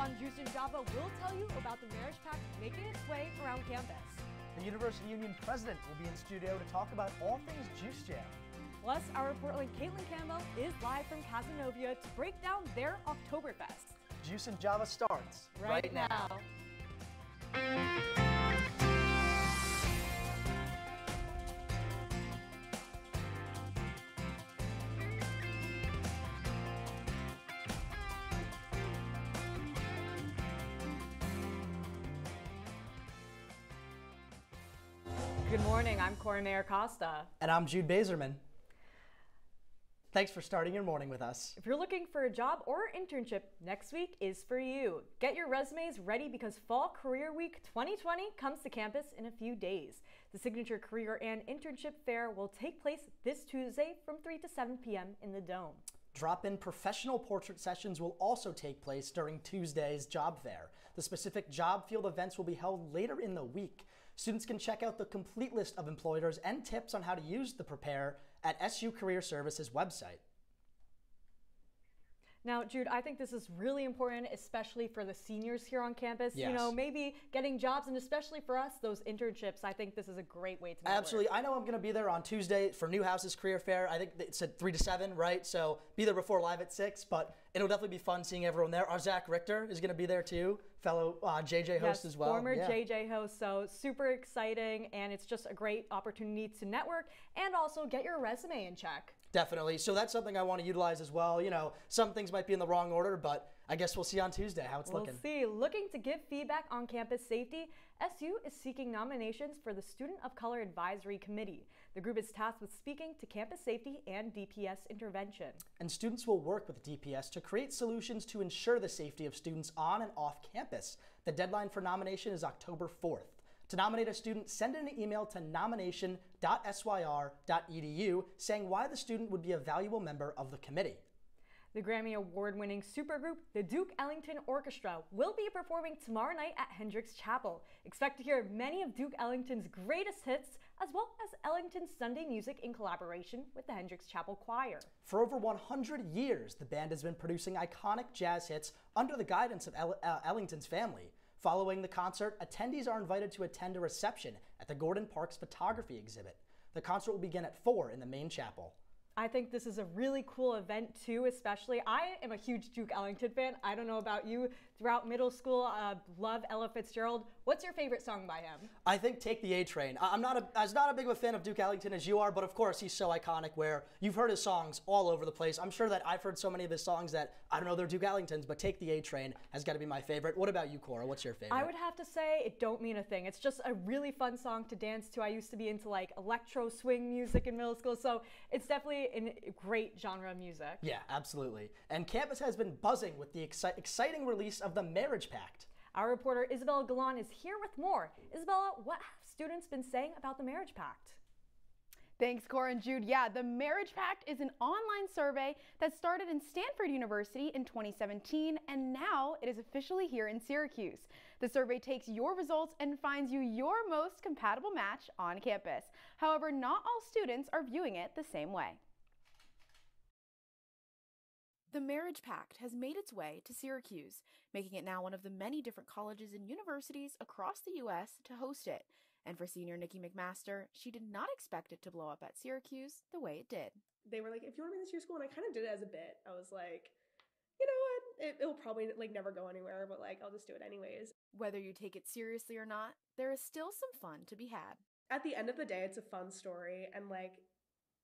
on Jude and Java will tell you about the marriage pact making its way around campus. The University Union president will be in studio to talk about all things Juice Jam. Plus, our reporter Caitlin Campbell is live from Casanova to break down their Oktoberfest. Juice and Java starts right now. Good morning, I'm Cora Mayer-Costa. And I'm Jude Bazerman. Thanks for starting your morning with us. If you're looking for a job or internship, next week is for you. Get your resumes ready because Fall Career Week 2020 comes to campus in a few days. The signature career and internship fair will take place this Tuesday from 3 to 7 p.m. in the Dome. Drop-in professional portrait sessions will also take place during Tuesday's job fair. The specific job field events will be held later in the week. Students can check out the complete list of employers and tips on how to use the Prepare at SU Career Services website. Now, Jude, I think this is really important, especially for the seniors here on campus. Yes. You know, maybe getting jobs, and especially for us, those internships. I think this is a great way to network. Absolutely. I know I'm going to be there on Tuesday for Newhouse's career fair. I think it said 3 to 7, right? So be there before live at 6, but it'll definitely be fun seeing everyone there. Our Zach Richter is going to be there too, fellow JJ host as well. Former JJ host, so super exciting, and it's just a great opportunity to network and also get your resume in check. Definitely. So that's something I want to utilize as well. You know, some things might be in the wrong order, but I guess we'll see on Tuesday how it's looking. We'll see. Looking to give feedback on campus safety, SU is seeking nominations for the Student of Color Advisory Committee. The group is tasked with speaking to campus safety and DPS intervention. And students will work with DPS to create solutions to ensure the safety of students on and off campus. The deadline for nomination is October 4th. To nominate a student, send an email to nomination.syr.edu saying why the student would be a valuable member of the committee. The Grammy Award-winning supergroup, the Duke Ellington Orchestra, will be performing tomorrow night at Hendricks Chapel. Expect to hear many of Duke Ellington's greatest hits, as well as Ellington's Sunday music in collaboration with the Hendricks Chapel Choir. For over 100 years, the band has been producing iconic jazz hits under the guidance of Ellington's family. Following the concert, attendees are invited to attend a reception at the Gordon Parks photography exhibit. The concert will begin at 4 in the main chapel. I think this is a really cool event too, especially. I am a huge Duke Ellington fan. I don't know about you. Throughout middle school, love Ella Fitzgerald. What's your favorite song by him? I think Take the A Train. I'm not as big of a fan of Duke Ellington as you are, but of course he's so iconic where you've heard his songs all over the place. I'm sure that I've heard so many of his songs that I don't know they're Duke Ellington's, but Take the A Train has got to be my favorite. What about you, Cora? What's your favorite? I would have to say It Don't Mean a Thing. It's just a really fun song to dance to. I used to be into like electro swing music in middle school, so it's definitely a great genre of music. Yeah, absolutely. And campus has been buzzing with the exciting release of the Marriage Pact. Our reporter Isabella Galan is here with more. Isabella, what have students been saying about the Marriage Pact? Thanks, Cora and Jude. Yeah, the Marriage Pact is an online survey that started in Stanford University in 2017, and now it is officially here in Syracuse. The survey takes your results and finds you your most compatible match on campus. However, not all students are viewing it the same way. The Marriage Pact has made its way to Syracuse, making it now one of the many different colleges and universities across the U.S. to host it. And for senior Nikki McMaster, she did not expect it to blow up at Syracuse the way it did. They were like, if you want to be in this year's school, and I kind of did it as a bit. I was like, you know what, it'll probably like never go anywhere, but like I'll just do it anyways. Whether you take it seriously or not, there is still some fun to be had. At the end of the day, it's a fun story, and like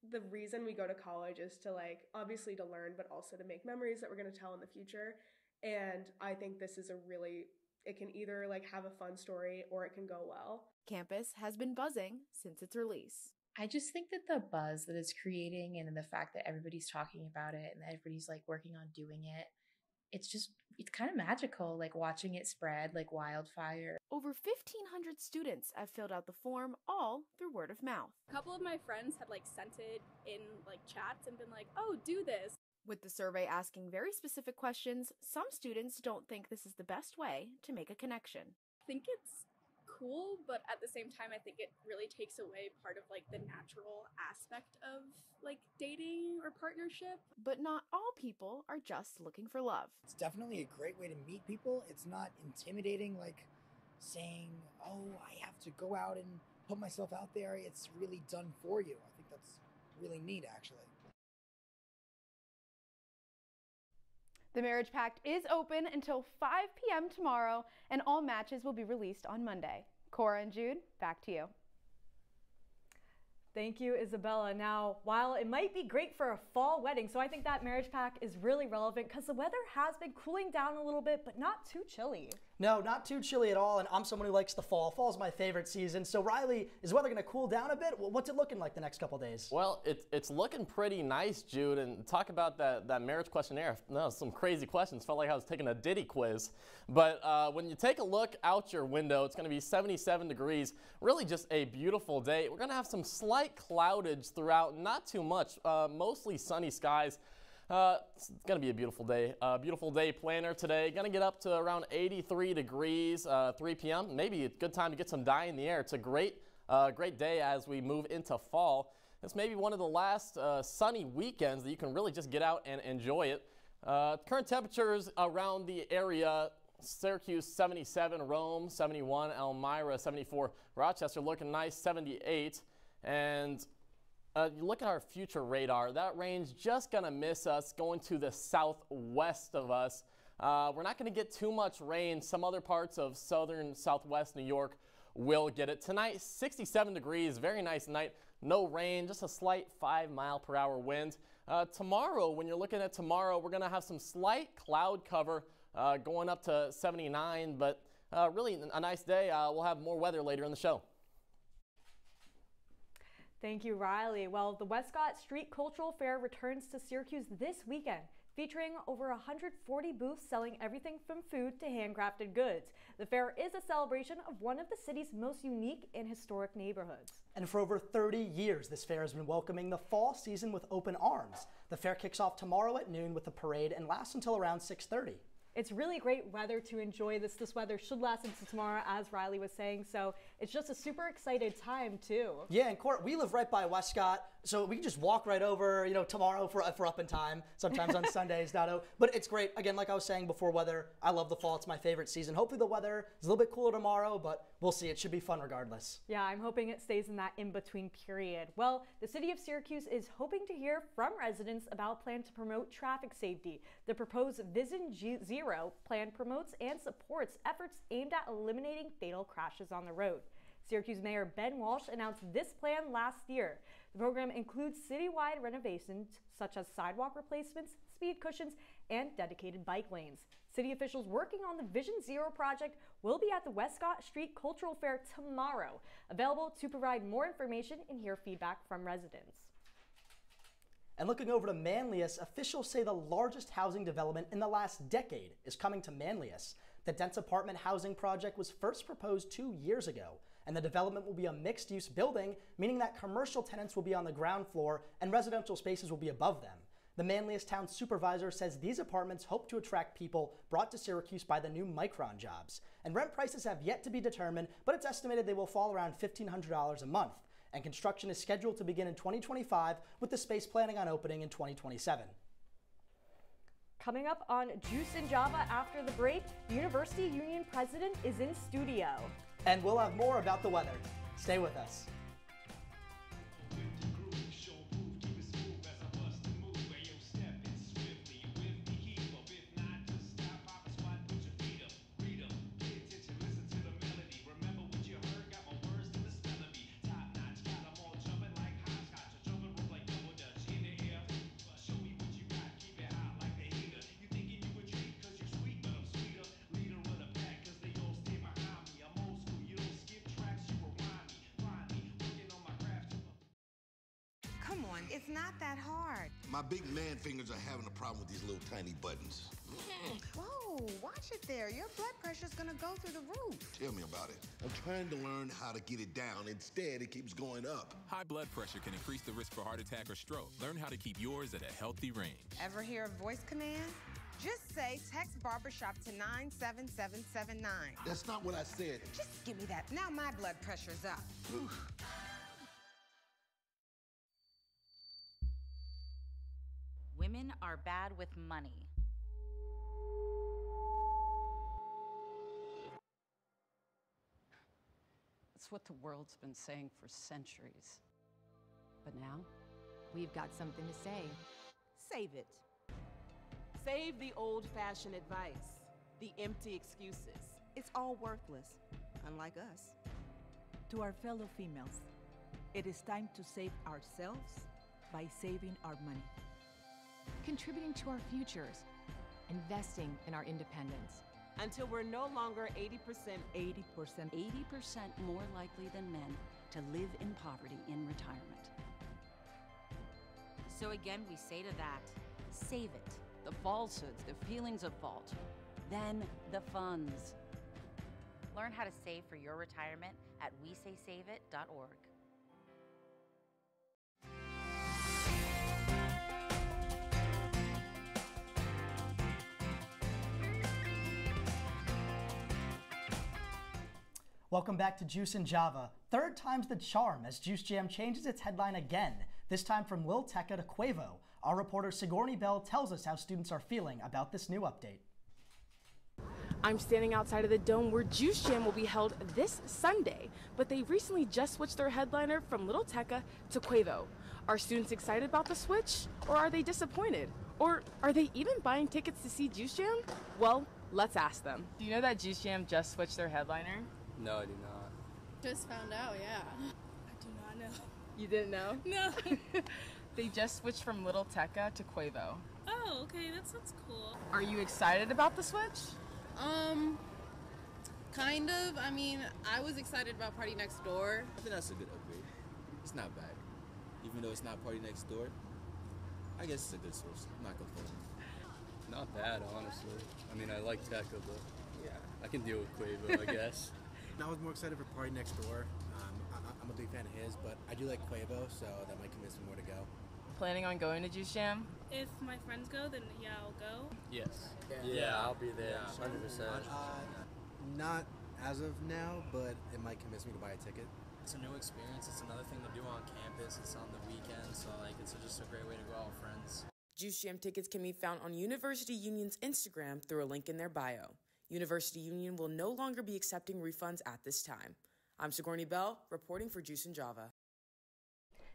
the reason we go to college is to like obviously to learn, but also to make memories that we're going to tell in the future. And I think this is it can either like have a fun story or it can go well. Campus has been buzzing since its release. I just think that the buzz that it's creating and the fact that everybody's talking about it and that everybody's like working on doing it, it's kind of magical, like watching it spread like wildfire. Over 1,500 students have filled out the form, all through word of mouth. A couple of my friends had like sent it in like chats and been like, oh, do this. With the survey asking very specific questions, some students don't think this is the best way to make a connection. I think it's cool, but at the same time, I think it really takes away part of like the natural aspect of like dating or partnership. But not all people are just looking for love. It's definitely a great way to meet people. It's not intimidating, like saying, oh, I have to go out and put myself out there. It's really done for you. I think that's really neat, actually. The marriage pact is open until 5 p.m. tomorrow, and all matches will be released on Monday. Cora and Jude, back to you. Thank you, Isabella. Now, while it might be great for a fall wedding, so I think that marriage pact is really relevant because the weather has been cooling down a little bit, but not too chilly. No, not too chilly at all, and I'm someone who likes the fall. Fall's my favorite season. So Riley, is weather going to cool down a bit? What's it looking like the next couple days? Well, it's looking pretty nice, Jude, and talk about that marriage questionnaire. No, some crazy questions. Felt like I was taking a Diddy quiz. But when you take a look out your window, it's going to be 77 degrees. Really just a beautiful day. We're going to have some slight cloudage throughout, not too much, mostly sunny skies. It's going to be a beautiful day. Beautiful day planner today. Going to get up to around 83 degrees, 3 p.m. Maybe a good time to get some dye in the air. It's a great day as we move into fall. It's maybe one of the last sunny weekends that you can really just get out and enjoy it. Current temperatures around the area: Syracuse 77, Rome 71, Elmira 74, Rochester looking nice 78, and you look at our future radar, that range just going to miss us, going to the southwest of us. We're not going to get too much rain. Some other parts of southern southwest New York will get it. Tonight, 67 degrees, very nice night. No rain, just a slight 5-mile-per-hour wind. Tomorrow, when you're looking at tomorrow, we're going to have some slight cloud cover going up to 79, but really a nice day. We'll have more weather later in the show. Thank you, Riley. Well, the Westcott Street Cultural Fair returns to Syracuse this weekend, featuring over 140 booths selling everything from food to handcrafted goods. The fair is a celebration of one of the city's most unique and historic neighborhoods. And for over 30 years, this fair has been welcoming the fall season with open arms. The fair kicks off tomorrow at noon with a parade and lasts until around 6:30. It's really great weather to enjoy this. This weather should last into tomorrow, as Riley was saying, so it's just a super excited time, too. Yeah, and Cora, we live right by Westcott, so we can just walk right over, tomorrow if we're up in time, sometimes on Sundays, Dado. But it's great. Again, like I was saying before, weather, I love the fall. It's my favorite season. Hopefully the weather is a little bit cooler tomorrow, but we'll see. It should be fun regardless. Yeah, I'm hoping it stays in that in-between period. Well, the city of Syracuse is hoping to hear from residents about plans to promote traffic safety. The proposed Vision Zero plan promotes and supports efforts aimed at eliminating fatal crashes on the road. Syracuse Mayor Ben Walsh announced this plan last year. The program includes citywide renovations such as sidewalk replacements, speed cushions, and dedicated bike lanes. City officials working on the Vision Zero project will be at the Westcott Street Cultural Fair tomorrow, available to provide more information and hear feedback from residents. And looking over to Manlius, officials say the largest housing development in the last decade is coming to Manlius. The dense apartment housing project was first proposed 2 years ago, and the development will be a mixed-use building, meaning that commercial tenants will be on the ground floor and residential spaces will be above them. The Manlius town supervisor says these apartments hope to attract people brought to Syracuse by the new Micron jobs. And rent prices have yet to be determined, but it's estimated they will fall around $1,500 a month. And construction is scheduled to begin in 2025, with the space planning on opening in 2027. Coming up on Juice and Java after the break, the University Union president is in studio. And we'll have more about the weather. Stay with us. Come on, it's not that hard. My big man fingers are having a problem with these little tiny buttons. Whoa, watch it there. Your blood pressure's gonna go through the roof. Tell me about it. I'm trying to learn how to get it down. Instead, it keeps going up. High blood pressure can increase the risk for heart attack or stroke. Learn how to keep yours at a healthy range. Ever hear a voice command? Just say text barbershop to 97779. That's not what I said. Just give me that. Now my blood pressure's up. Women are bad with money. That's what the world's been saying for centuries. But now, we've got something to say. Save it. Save the old-fashioned advice, the empty excuses. It's all worthless, unlike us. To our fellow females, it is time to save ourselves by saving our money. Contributing to our futures, investing in our independence. Until we're no longer 80% more likely than men to live in poverty in retirement. So again, we say to that, save it. The falsehoods, the feelings of fault, then the funds. Learn how to save for your retirement at wesaysaveit.org. Welcome back to Juice and Java. Third time's the charm as Juice Jam changes its headline again, this time from Lil Tecca to Quavo. Our reporter Sigourney Bell tells us how students are feeling about this new update. I'm standing outside of the Dome where Juice Jam will be held this Sunday, but they recently just switched their headliner from Lil Tecca to Quavo. Are students excited about the switch, or are they disappointed? Or are they even buying tickets to see Juice Jam? Well, let's ask them. Do you know that Juice Jam just switched their headliner? No, I do not. Just found out, yeah. I do not know. You didn't know? No. They just switched from Lil Tecca to Quavo. Oh, okay, that sounds cool. Are you excited about the switch? Kind of. I mean, I was excited about Party Next Door. I think that's a good upgrade. It's not bad. Even though it's not Party Next Door, I guess it's a good source. I'm not complaining. Not bad, honestly. I mean, I like Tecca, but yeah, I can deal with Quavo, I guess. I was more excited for Party Next Door. I'm a big fan of his, but I do like Quavo, so that might convince me more to go. Planning on going to Juice Jam? If my friends go, then yeah, I'll go. Yes. Yeah, I'll be there, 100%. Not as of now, but it might convince me to buy a ticket. It's a new experience. It's another thing to do on campus. It's on the weekend, so it's just a great way to go out with friends. Juice Jam tickets can be found on University Union's Instagram through a link in their bio. University Union will no longer be accepting refunds at this time. I'm Sigourney Bell, reporting for Juice and Java.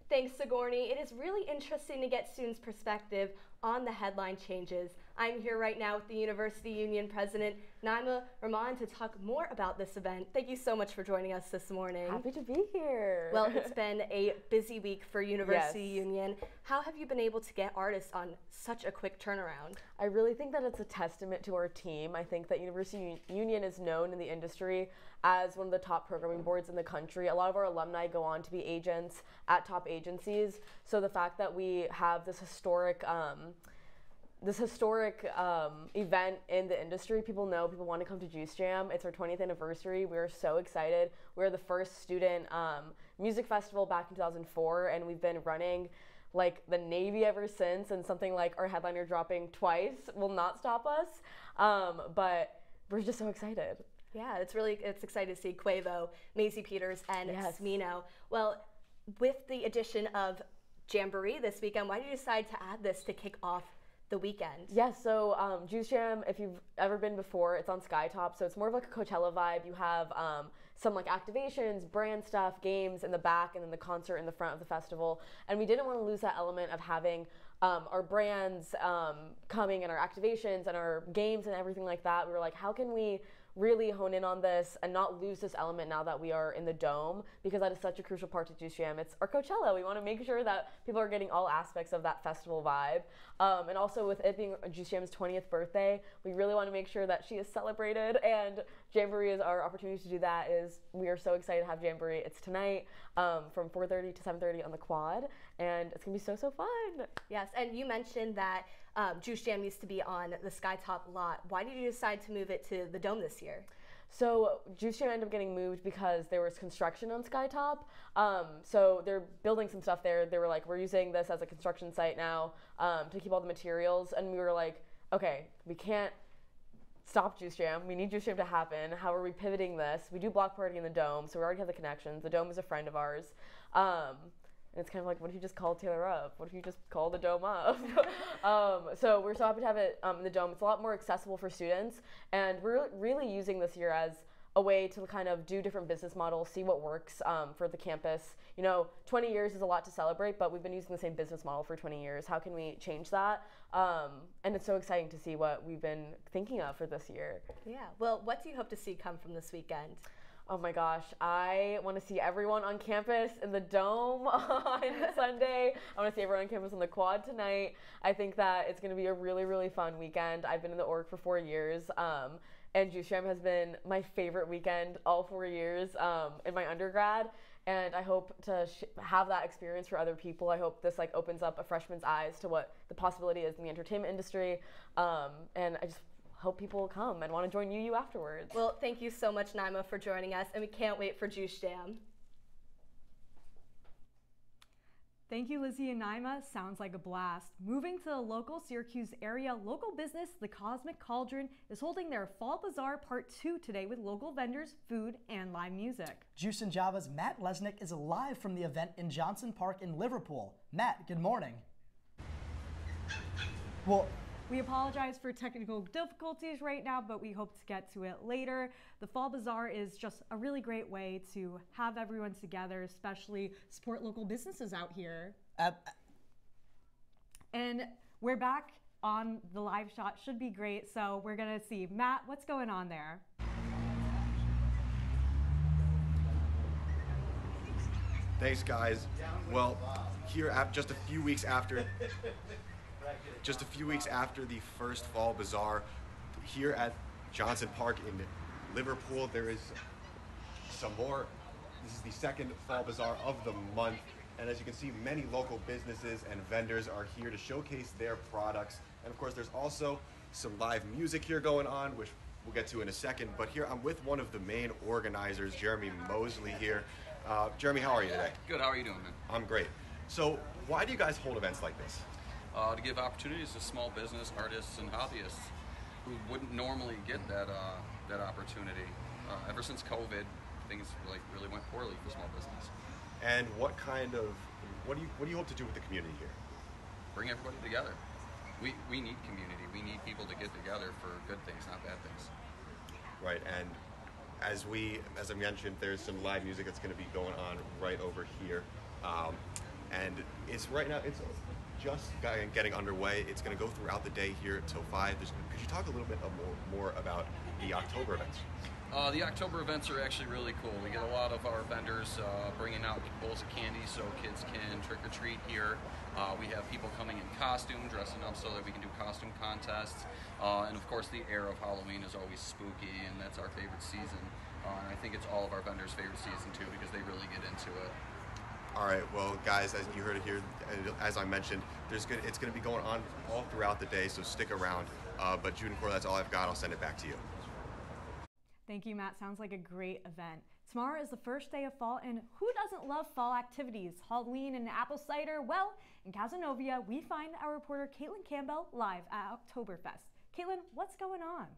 Thanks, Sigourney. It is really interesting to get students' perspective on the headline changes. I'm here right now with the University Union President, Naima Rahman, to talk more about this event. Thank you so much for joining us this morning. Happy to be here. Well, it's been a busy week for University Union. How have you been able to get artists on such a quick turnaround? I really think that it's a testament to our team. I think that University Union is known in the industry as one of the top programming boards in the country. A lot of our alumni go on to be agents at top agencies. So the fact that we have this historic event in the industry, people want to come to Juice Jam. It's our 20th anniversary. We are so excited. We're the first student music festival back in 2004, and we've been running like the Navy ever since, and something like our headliner dropping twice will not stop us. But we're just so excited. Yeah, it's exciting to see Quavo, Maisie Peters, and Smino. Well, with the addition of Jamboree this weekend, why did you decide to add this to kick off the weekend? Yes, so Juice Jam, if you've ever been before, it's on Skytop, so it's more of like a Coachella vibe. You have some like activations, brand stuff, games in the back, and then the concert in the front of the festival. And we didn't want to lose that element of having our brands coming, and our activations and our games and everything like that. We were like, how can we really hone in on this and not lose this element now that we are in the Dome, because that is such a crucial part to Juice Jam. It's our Coachella. We want to make sure that people are getting all aspects of that festival vibe. And also with it being Juice Jam's 20th birthday, we really want to make sure that she is celebrated, and Jamboree is our opportunity to do that. We are so excited to have Jamboree. It's tonight from 4:30 to 7:30 on the Quad, and it's going to be so fun. Yes, and you mentioned that Juice Jam used to be on the Skytop lot. Why did you decide to move it to the Dome this year? So Juice Jam ended up getting moved because there was construction on Skytop. So they're building some stuff there. They were like, we're using this as a construction site now to keep all the materials. And we were like, okay, we can't stop Juice Jam. We need Juice Jam to happen. How are we pivoting this? We do block party in the Dome, so we already have the connections. The Dome is a friend of ours. And it's kind of like, what if you just call Taylor up? What if you just call the Dome up? So we're so happy to have it in the Dome. It's a lot more accessible for students, and we're really using this year as a way to kind of do different business models, see what works for the campus. 20 years is a lot to celebrate, but we've been using the same business model for 20 years. How can we change that? And it's so exciting to see what we've been thinking of for this year. Yeah, well, what do you hope to see come from this weekend? Oh my gosh, I want to see everyone on campus in the Dome on Sunday. I want to see everyone on campus on the quad tonight. I think that it's going to be a really, really fun weekend. I've been in the org for 4 years. And Juice Jam has been my favorite weekend all 4 years in my undergrad. And I hope to have that experience for other people. I hope this opens up a freshman's eyes to what the possibility is in the entertainment industry. And I just hope people will come and want to join UU afterwards. Well, thank you so much, Naima, for joining us. And we can't wait for Juice Jam. Thank you, Lizzie and Naima. Sounds like a blast. Moving to the local Syracuse area, local business The Cosmic Cauldron is holding their Fall Bazaar Part 2 today with local vendors, food, and live music. Juice and Java's Matt Lesnick is live from the event in Johnson Park in Liverpool. Matt, good morning. Well, we apologize for technical difficulties right now, but we hope to get to it later. The Fall Bazaar is just a really great way to have everyone together, especially support local businesses out here. And we're back on the live shot. Should be great. So we're going to see. Matt, what's going on there? Thanks, guys. Well, here just a few weeks after the first Fall Bazaar, here at Johnson Park in Liverpool, there is some more. This is the second Fall Bazaar of the month, and as you can see, many local businesses and vendors are here to showcase their products. And of course, there's also some live music here going on, which we'll get to in a second. But here I'm with one of the main organizers, Jeremy Mosley here. Jeremy, how are you today? Good, how are you doing, man? I'm great. So why do you guys hold events like this? To give opportunities to small business artists and hobbyists who wouldn't normally get that opportunity. Ever since COVID, things really went poorly for small business. And what do you hope to do with the community here? Bring everybody together. We need community. We need people to get together for good things, not bad things. Right, and as I mentioned, there's some live music that's going to be going on right over here, and it's right now. It's just getting underway. It's going to go throughout the day here till 5. Could you talk a little bit more about the October events? The October events are actually really cool. We get a lot of our vendors bringing out bowls of candy so kids can trick or treat here. We have people coming in costume, dressing up so that we can do costume contests. And of course, the air of Halloween is always spooky, and that's our favorite season. And I think it's all of our vendors' favorite season too, because they really get into it. All right, well, guys, as you heard it here, as I mentioned, it's going to be going on all throughout the day, so stick around. But Jude and Cora, that's all I've got. I'll send it back to you. Thank you, Matt. Sounds like a great event. Tomorrow is the first day of fall, and who doesn't love fall activities? Halloween and apple cider? Well, in Cazenovia, we find our reporter Caitlin Campbell live at Oktoberfest. Caitlin, what's going on?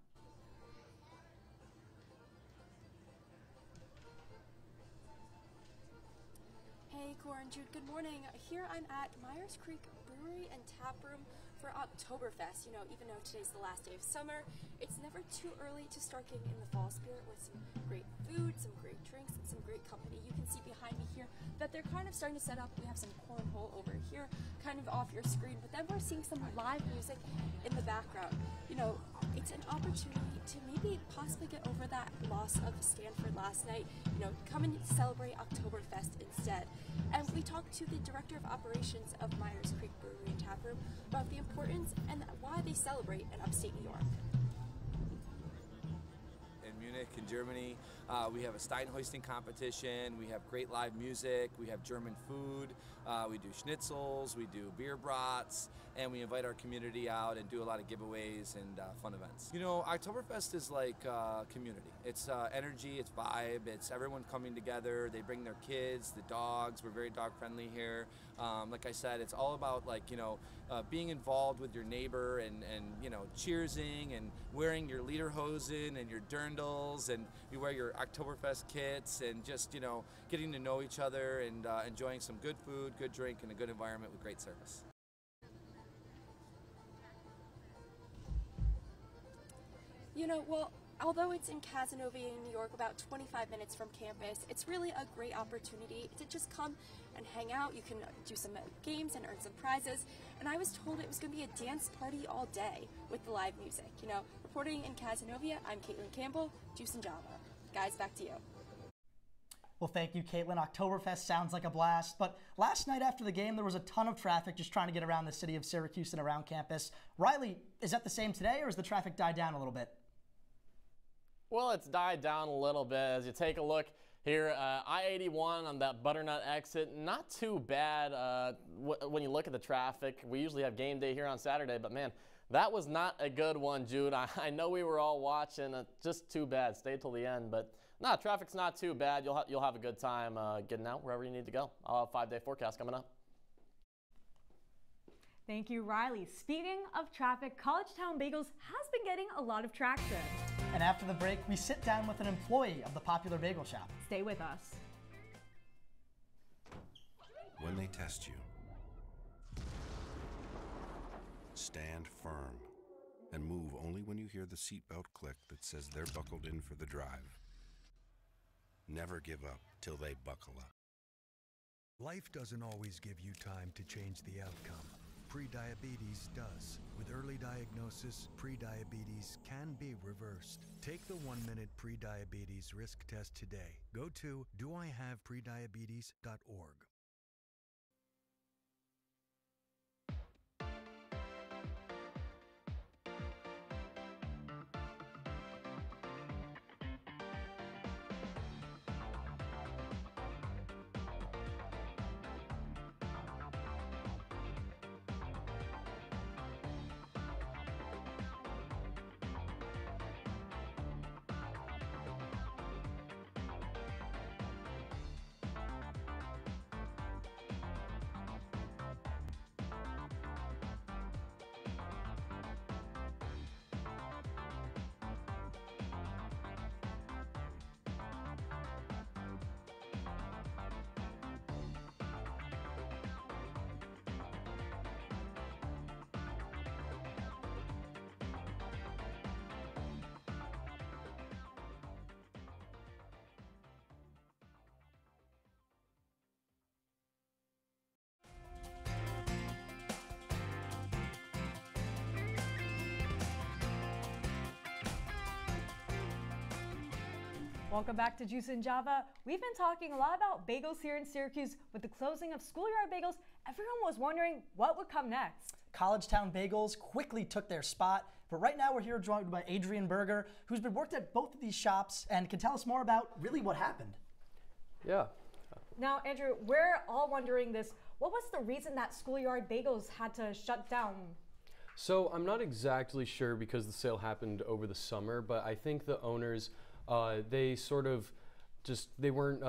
Hey, Cora and Jude, good morning. Here I'm at Myers Creek Brewery and Tap Room for Oktoberfest. You know, even though today's the last day of summer, it's never too early to start getting in the fall spirit with some great food, some great drinks, and some great company. You can see behind me here that they're kind of starting to set up. We have some cornhole over here, kind of off your screen, but then we're seeing some live music in the background. You know, it's an opportunity to maybe possibly get over that loss of Stanford last night. You know, come and celebrate Oktoberfest instead. And we talked to the director of operations of Myers Creek Brewery and Tap Room about the importance and why they celebrate in upstate New York. In Munich, in Germany, We have a Stein hoisting competition. We have great live music. We have German food. We do schnitzels. We do beer brats. And we invite our community out and do a lot of giveaways and fun events. You know, Oktoberfest is like community. It's energy, it's vibe, it's everyone coming together. They bring their kids, the dogs. We're very dog friendly here. Like I said, it's all about being involved with your neighbor and cheersing and wearing your lederhosen and your dirndls, and you wear your Oktoberfest kits, and just getting to know each other and enjoying some good food, good drink, and a good environment with great service. Well, although it's in Casanova, New York, about 25 minutes from campus, it's really a great opportunity to just come and hang out. You can do some games and earn some prizes. And I was told it was going to be a dance party all day with the live music. Reporting in Casanova, I'm Caitlin Campbell, Juice and Java. Guys, back to you. Well, thank you, Caitlin. Oktoberfest sounds like a blast, but last night after the game, there was a ton of traffic just trying to get around the city of Syracuse and around campus. Riley, is that the same today, or has the traffic died down a little bit? Well, it's died down a little bit as you take a look here. I-81 on that Butternut exit, not too bad when you look at the traffic. We usually have game day here on Saturday, but man, that was not a good one, Jude. I know we were all watching. Just too bad. Stay till the end, but no, traffic's not too bad. You'll have a good time getting out wherever you need to go. I'll have a 5-day forecast coming up. Thank you, Riley. Speaking of traffic, College Town Bagels has been getting a lot of traction. And after the break, we sit down with an employee of the popular bagel shop. Stay with us. When they test you, stand firm and move only when you hear the seatbelt click that says they're buckled in for the drive. Never give up till they buckle up. Life doesn't always give you time to change the outcome. Prediabetes does. With early diagnosis, prediabetes can be reversed. Take the 1-minute prediabetes risk test today. Go to doihaveprediabetes.org. Welcome back to Juice and Java. We've been talking a lot about bagels here in Syracuse. With the closing of Schoolyard Bagels, everyone was wondering what would come next. College Town Bagels quickly took their spot, but right now we're here joined by Adrian Berger, who's been worked at both of these shops and can tell us more about really what happened. Yeah. Now, Andrew, we're all wondering this. What was the reason that Schoolyard Bagels had to shut down? So I'm not exactly sure because the sale happened over the summer, but I think the owners they sort of just they weren't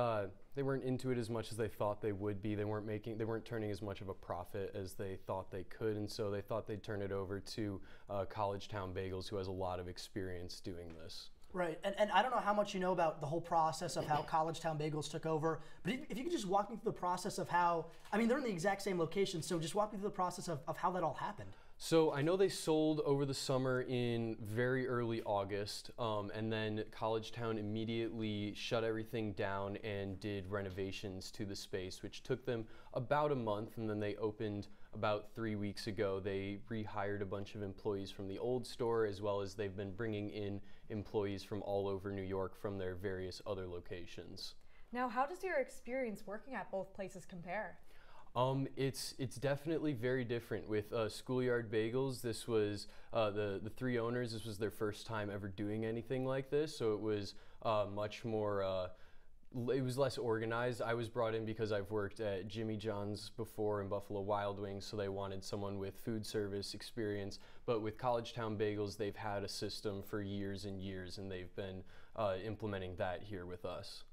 into it as much as they thought they would be. They weren't turning as much of a profit as they thought they could, and so they thought they'd turn it over to College Town Bagels, who has a lot of experience doing this. Right, and I don't know how much you know about the whole process of how College Town Bagels took over, but if you could just walk me through the process of how, I mean, they're in the exact same location, so just walk me through the process of how that all happened. So I know they sold over the summer in very early August, and then College Town immediately shut everything down and did renovations to the space, which took them about a month, and then they opened about 3 weeks ago. They rehired a bunch of employees from the old store, as well as they've been bringing in employees from all over New York from their various other locations. Now, how does your experience working at both places compare? It's definitely very different. With Schoolyard Bagels, this was the three owners, this was their first time ever doing anything like this, so it was much more, it was less organized. I was brought in because I've worked at Jimmy John's before and Buffalo Wild Wings, so they wanted someone with food service experience. But with College Town Bagels, they've had a system for years and years, and they've been implementing that here with us.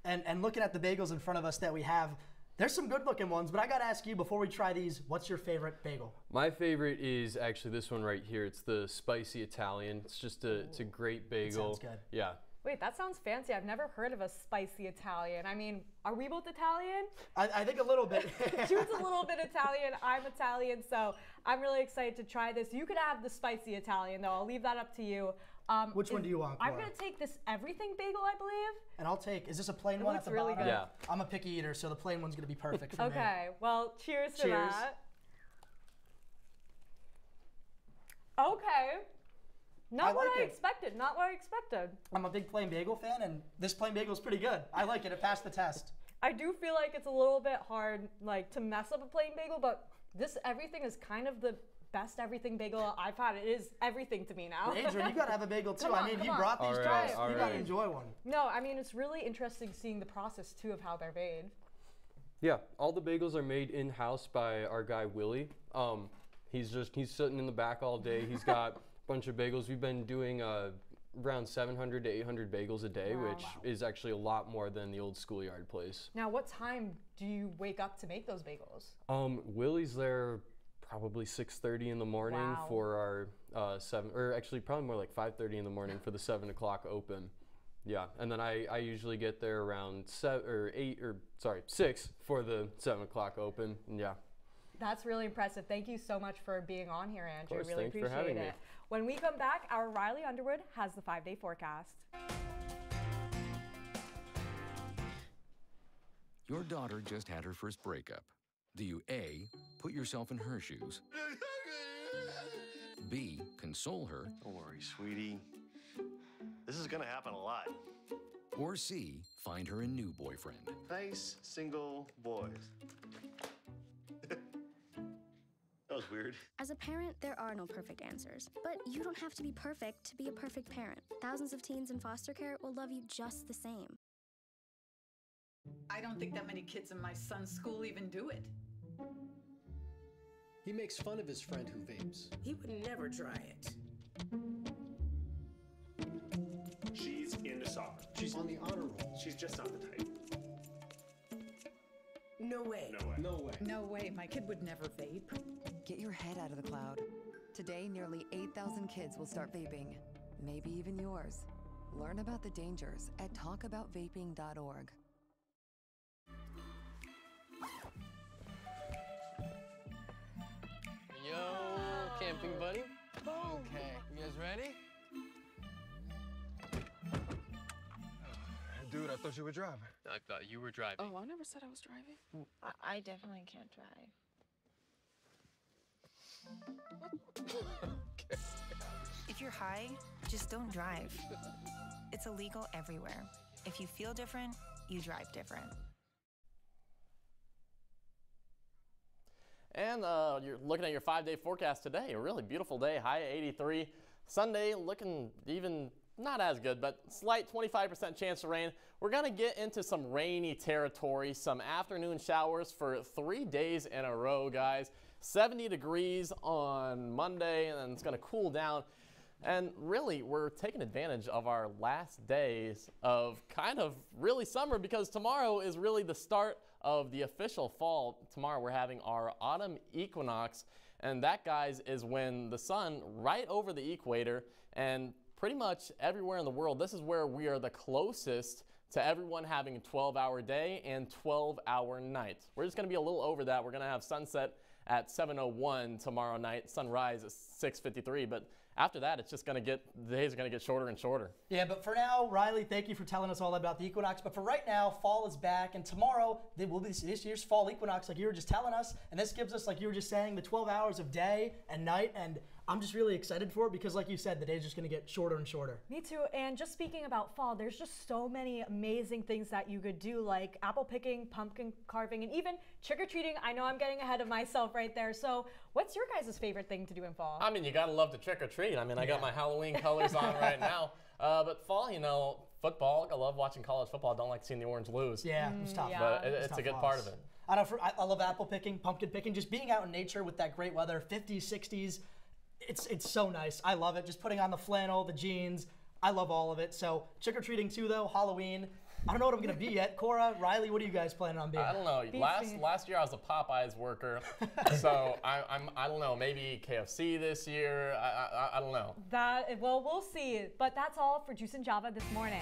And looking at the bagels in front of us that we have, there's some good looking ones, but I gotta ask you before we try these, what's your favorite bagel? My favorite is actually this one right here. It's the spicy Italian. It's just it's a great bagel. Sounds good. Yeah. Wait, that sounds fancy. I've never heard of a spicy Italian. I mean, are we both Italian? I think a little bit. Jude's a little bit Italian. I'm Italian, so I'm really excited to try this. You could have the spicy Italian, though. I'll leave that up to you. Which one do you want, Cora? I'm going to take this everything bagel, I believe. And I'll take, is this a plain It one at looks the really bottom? good. Yeah. I'm a picky eater, so the plain one's going to be perfect for me. Okay, well, cheers to Cheers. that. Okay. Not what I expected. Not what I expected. I'm a big plain bagel fan, and this plain bagel is pretty good. I like it. It passed the test. I do feel like it's a little bit hard, like, to mess up a plain bagel, but this everything is kind of the best everything bagel I've had. It is everything to me now. Adrian, you got to have a bagel too. Come on, I mean, come you on. brought these All guys. right, You got to enjoy one. No, I mean, it's really interesting seeing the process, too, of how they're made. Yeah, all the bagels are made in-house by our guy, Willie. He's sitting in the back all day. He's got a bunch of bagels. We've been doing around 700 to 800 bagels a day, which is actually a lot more than the old Schoolyard place. Now, what time do you wake up to make those bagels? Willie's there probably 6:30 in the morning for our probably more like 5:30 in the morning for the 7 o'clock open. Yeah, and then I usually get there around 6 for the 7 o'clock open. And yeah. That's really impressive. Thank you so much for being on here, Andrew. Of course, Really thanks for appreciate having it. me. When we come back, our Riley Underwood has the 5-day forecast. Your daughter just had her first breakup. Do you A, put yourself in her shoes? B, console her? Don't worry, sweetie. This is gonna happen a lot. Or C, find her a new boyfriend? Nice, single boys. That was weird. As a parent, there are no perfect answers. But you don't have to be perfect to be a perfect parent. Thousands of teens in foster care will love you just the same. I don't think that many kids in my son's school even do it. He makes fun of his friend who vapes. He would never try it. She's into soccer. She's on the honor roll. She's just not the type. No way. No way. No way. No way, my kid would never vape. Get your head out of the cloud. Today, nearly 8,000 kids will start vaping. Maybe even yours. Learn about the dangers at talkaboutvaping.org. Yo, camping buddy. Okay, you guys ready? Dude, I thought you were driving. I thought you were driving. Oh, I never said I was driving. I definitely can't drive. Okay. If you're high, just don't drive. It's illegal everywhere. If you feel different, you drive different. And you're looking at your 5-day forecast today. A really beautiful day, high at 83. Sunday looking even not as good, but slight 25% chance of rain. We're gonna get into some rainy territory, some afternoon showers for 3 days in a row, guys. 70 degrees on Monday, and then it's gonna cool down. And really, we're taking advantage of our last days of kind of really summer, because tomorrow is really the start of the official fall. Tomorrow we're having our autumn equinox, and that, guys, is when the sun right over the equator, and pretty much everywhere in the world, this is where we are the closest to everyone having a 12-hour day and 12-hour night. We're just gonna be a little over that. We're gonna have sunset at 7:01 tomorrow night, sunrise at 6:53, but after that, it's just gonna get, the days are gonna get shorter and shorter. Yeah, but for now, Riley, thank you for telling us all about the equinox. But for right now, fall is back, and tomorrow there will be this year's fall equinox, like you were just telling us. And this gives us, like you were just saying, the 12 hours of day and night. And I'm just really excited for it because, like you said, the day's just going to get shorter and shorter. Me too. And just speaking about fall, there's just so many amazing things that you could do, like apple picking, pumpkin carving, and even trick-or-treating. I know I'm getting ahead of myself right there. So what's your guys' favorite thing to do in fall? I mean, you gotta love to trick-or-treat. I mean, I got my Halloween colors on right now. But fall, you know, football. I love watching college football. I don't like seeing the Orange lose. Yeah, it's tough. But it's a good part of it. I love apple picking, pumpkin picking, just being out in nature with that great weather, 50s, 60s. It's so nice. I love it. Just putting on the flannel, the jeans. I love all of it. So trick-or-treating too, though, Halloween. I don't know what I'm going to be yet. Cora, Riley, what are you guys planning on being? I don't know. Last year I was a Popeyes worker. So I don't know, maybe KFC this year. I don't know. Well, we'll see. But that's all for Juice and Java this morning.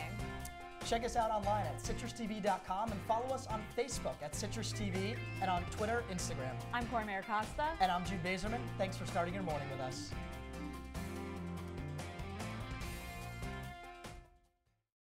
Check us out online at CitrusTV.com and follow us on Facebook at CitrusTV and on Twitter, Instagram. I'm Cora Mayer-Costa. And I'm Jude Bazerman. Thanks for starting your morning with us.